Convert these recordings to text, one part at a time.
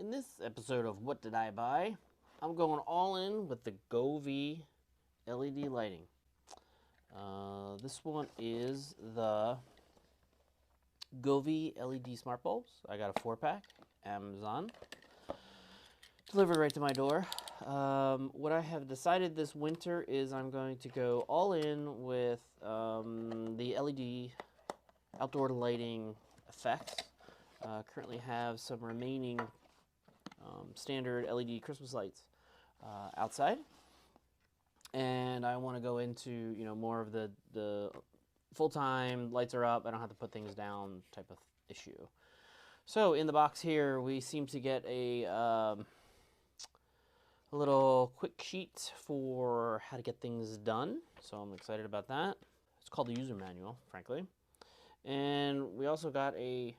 In this episode of What Did I Buy, I'm going all in with the Govee LED lighting. This one is the Govee LED smart bulbs. I got a 4-pack, Amazon, delivered right to my door. What I have decided this winter is I'm going to go all in with the LED outdoor lighting effects. Currently have some remaining standard LED Christmas lights outside, and I want to go into more of the full-time lights are up, I don't have to put things down type of issue. So in the box here we seem to get a little quick sheet for how to get things done, so I'm excited about that. It's called the user manual, frankly. And we also got a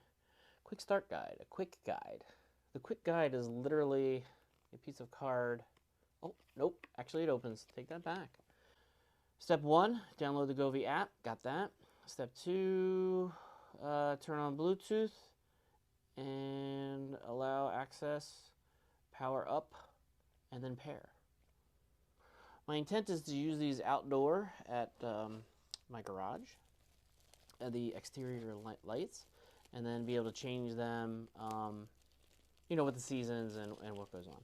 quick start guide, a quick guide. The quick guide is literally a piece of card. Oh, nope, actually it opens. Take that back. Step 1, download the Govee app. Got that. Step 2, turn on Bluetooth and allow access, power up, and then pair. My intent is to use these outdoor at my garage, the exterior lights, and then be able to change them with the seasons and what goes on.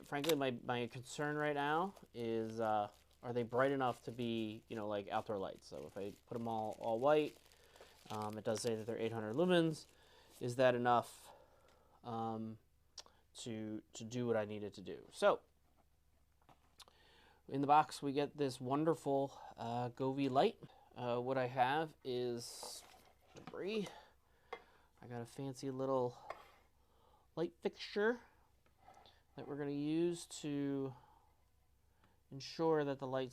Frankly, my concern right now is are they bright enough to be like outdoor lights? So if I put them all white, it does say that they're 800 lumens. Is that enough to do what I needed to do? So in the box we get this wonderful Govee light. What I have is debris. I got a fancy little light fixture that we're going to use to ensure that the light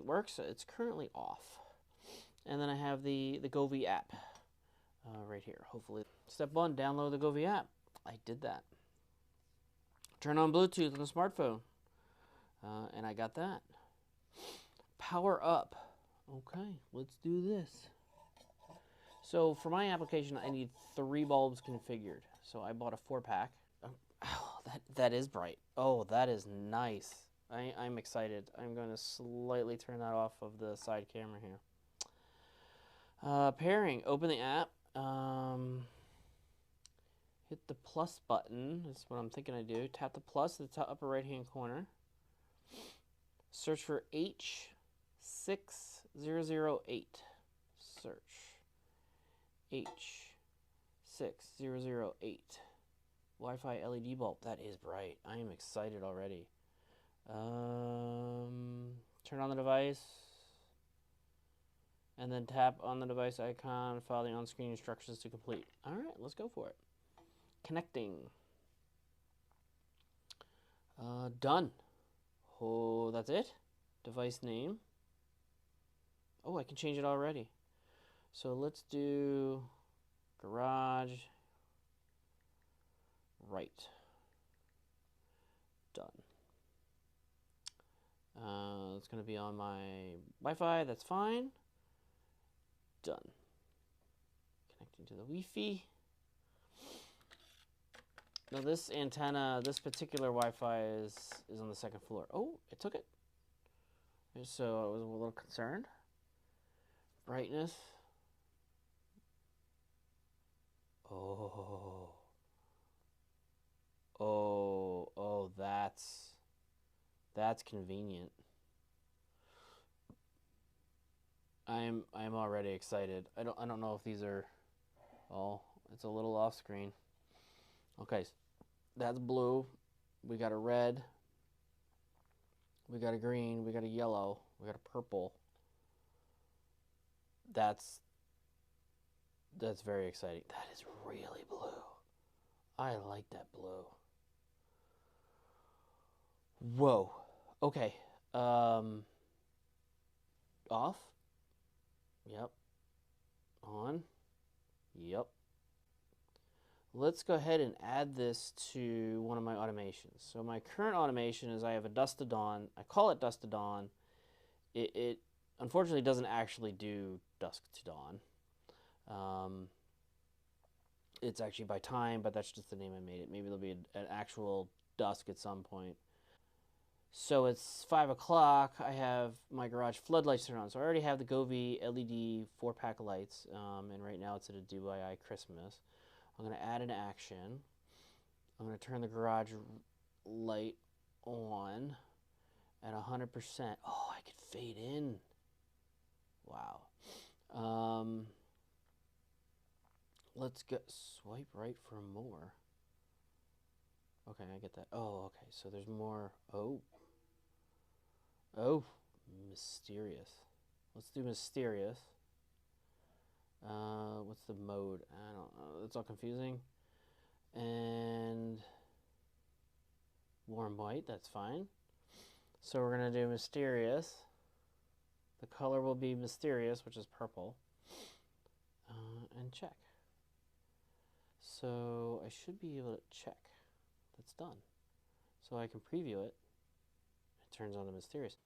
works. It's currently off. And then I have the Govee app right here, hopefully. Step 1, download the Govee app. I did that. Turn on Bluetooth on the smartphone. And I got that. Power up. Okay, let's do this. So for my application, I need 3 bulbs configured. So I bought a 4-pack. Oh, that is bright. Oh, that is nice. I'm excited. I'm going to slightly turn that off of the side camera here. Pairing. Open the app. Hit the plus button. That's what I'm thinking I do. Tap the plus at the top upper right-hand corner. Search for H6008. Search. H6008. Wi-Fi LED bulb. That is bright. I am excited already. Turn on the device. And then tap on the device icon. Follow the on-screen instructions to complete. Alright, let's go for it. Connecting. Done. Oh, that's it? Device name. Oh, I can change it already. So let's do garage. Right. Done. It's going to be on my Wi-Fi. That's fine. Done. Connecting to the Wi-Fi. Now this antenna, this particular Wi-Fi is on the 2nd floor. Oh, it took it. So I was a little concerned. Brightness. Oh, that's convenient. I'm already excited. I don't know if these are, oh, it's a little off screen. Okay, that's blue. We got a red. We got a green. We got a yellow. We got a purple. That's very exciting. That is really blue. I like that blue. Whoa. Okay. Off. Yep. On. Yep. Let's go ahead and add this to one of my automations. So my current automation is I have a dusk to dawn. I call it dusk to dawn. It unfortunately doesn't actually do dusk to dawn. It's actually by time, but that's just the name I made it. Maybe there'll be an actual dusk at some point. So it's 5 o'clock. I have my garage floodlights turned on. So I already have the Govee LED 4-pack of lights, and right now it's at a Do-I-I Christmas. I'm going to add an action. I'm going to turn the garage light on at 100%. Oh, I could fade in. Wow. Let's go swipe right for more. Okay, I get that. Oh, okay. So there's more. Oh. Oh, mysterious. Let's do mysterious. What's the mode? I don't know. It's all confusing. And warm white, that's fine. So we're going to do mysterious. The color will be mysterious, which is purple. And check. So I should be able to check. That's done. So I can preview it. It turns on to mysterious.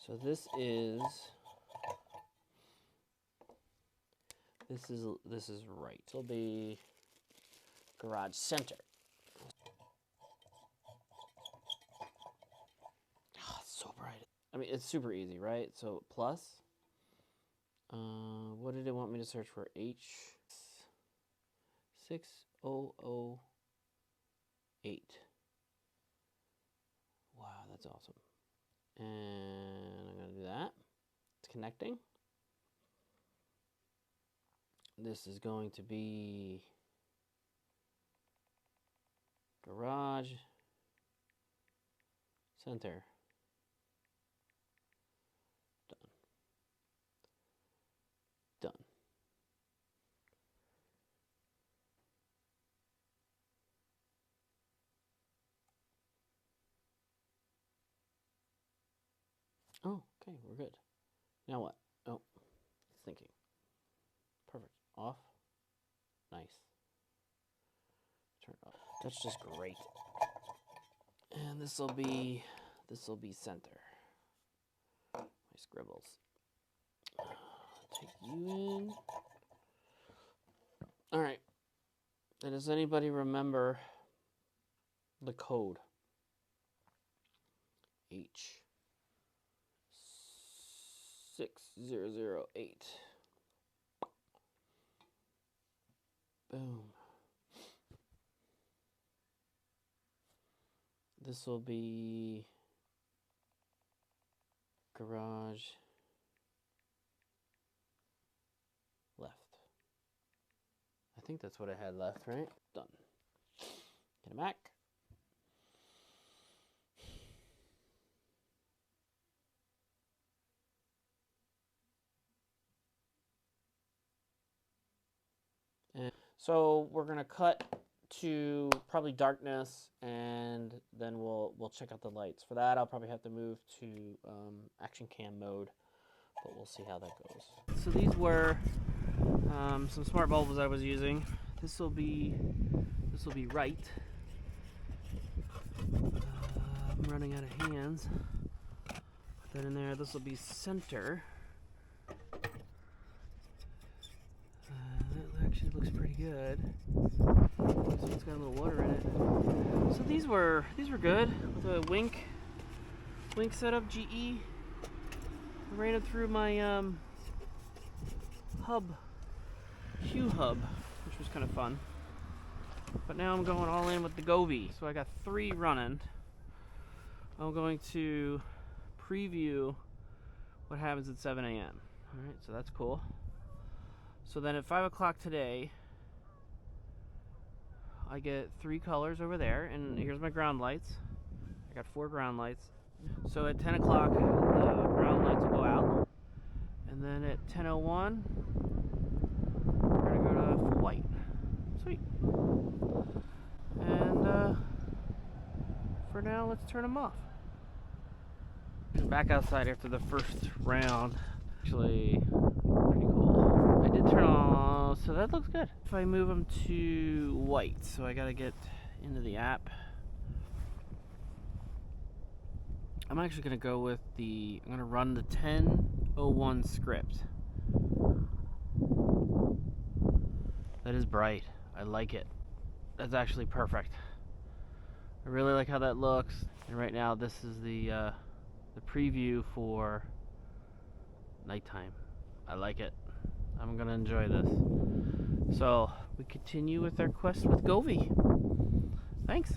So this is right. It'll be garage center. Oh, it's so bright. I mean, it's super easy, right? So plus, what did it want me to search for? H6008. Wow, that's awesome. And I'm going to do that. It's connecting. This is going to be garage center. Done. Done. Oh, okay, we're good. Now what? Oh, it's thinking. Perfect. Off. Nice. Turn it off. That's just great. And this will be center. My scribbles. Take you in. All right. And does anybody remember the code? H6008. Boom. This will be garage left. I think that's what I had left, right? Done. Get it back. And so we're gonna cut to probably darkness, and then we'll check out the lights. For that, I'll probably have to move to action cam mode, but we'll see how that goes. So these were some smart bulbs I was using. This will be right. I'm running out of hands. Put that in there. This will be center. That actually looks pretty good. This one's got a little water in it. So these were good with a wink setup GE. I ran it through my Hue hub, which was kind of fun. But now I'm going all in with the Govee. So I got 3 running. I'm going to preview what happens at 7 a.m. Alright, so that's cool. So then at 5 o'clock today, I get 3 colors over there, and here's my ground lights. I got 4 ground lights. So at 10 o'clock, the ground lights will go out. And then at 10:01, we're gonna go to full white. Sweet. And for now, let's turn them off. Back outside after the first round. Actually, pretty cool. I did turn on, so that looks good. If I move them to white, so I gotta get into the app. I'm actually gonna go with I'm gonna run the 10:01 script. That is bright. I like it. That's actually perfect. I really like how that looks. And right now, this is the preview for nighttime. I like it. I'm gonna enjoy this. So we continue with our quest with Govee. Thanks.